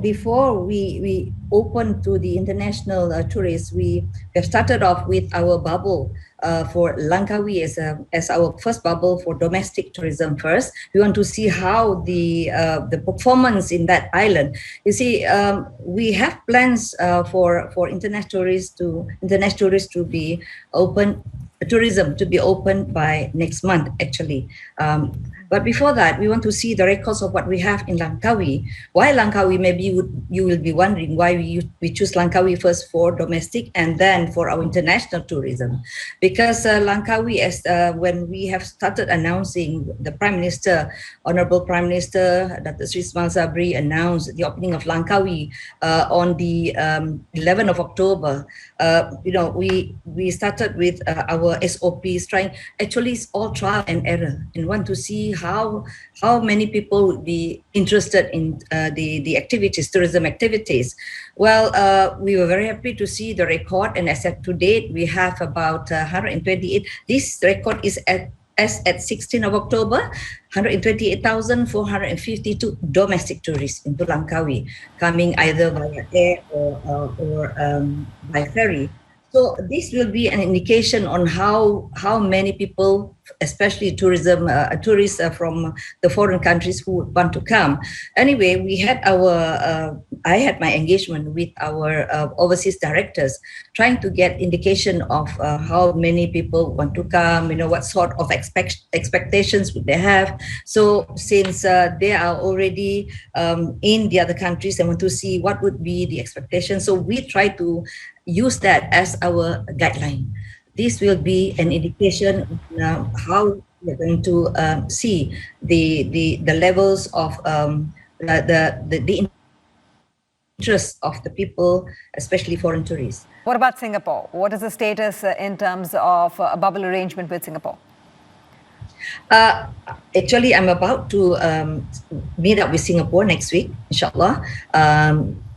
before we open to the international tourists, we have started off with our bubble for Langkawi as our first bubble for domestic tourism first. We want to see how the performance in that island. You see, we have plans for international tourists to be open, tourism to be open by next month actually. But before that, we want to see the records of what we have in Langkawi. Why Langkawi? Maybe you will be wondering why we choose Langkawi first for domestic and then for our international tourism. Because Langkawi, as when we have started announcing, the Prime Minister, Honorable Prime Minister Datuk Seri Sabri announced the opening of Langkawi on the 11th of October. We started with our SOPs, trying, actually it's all trial and error, and want to see how many people would be interested in the activities, tourism activities. Well, we were very happy to see the record, and as at to date, we have about 128. This record is at 16th of October, 128,452 domestic tourists into Langkawi, coming either via air or by ferry. So this will be an indication on how many people, especially tourists from the foreign countries who would want to come. Anyway, we had I had my engagement with our overseas directors, trying to get indication of how many people want to come. What sort of expectations would they have. So since they are already in the other countries, they want to see what would be the expectations. So we try to use that as our guideline. This will be an indication of how we're going to see the levels of the interest of the people, especially foreign tourists. What about Singapore? What is the status in terms of a bubble arrangement with Singapore? Actually, I'm about to meet up with Singapore next week, inshallah.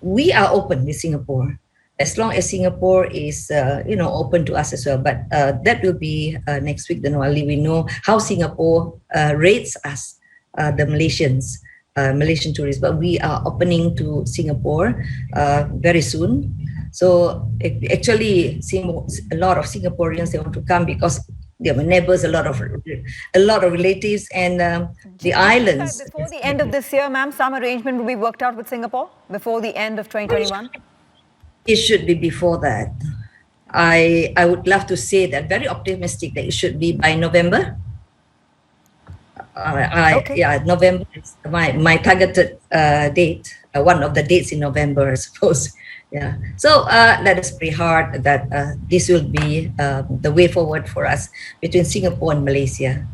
We are open with Singapore, as long as Singapore is open to us as well. But that will be next week. Then only we know how Singapore rates us, the Malaysian tourists. But we are opening to Singapore very soon. So actually, a lot of Singaporeans, they want to come because they have neighbors, a lot of relatives, and the islands. Before the end of this year, ma'am, some arrangement will be worked out with Singapore before the end of 2021. It should be before that. I would love to say that, very optimistic, that it should be by November. Okay. Yeah, November is my targeted date. One of the dates in November, I suppose. Yeah. So let us pray hard that this will be the way forward for us between Singapore and Malaysia.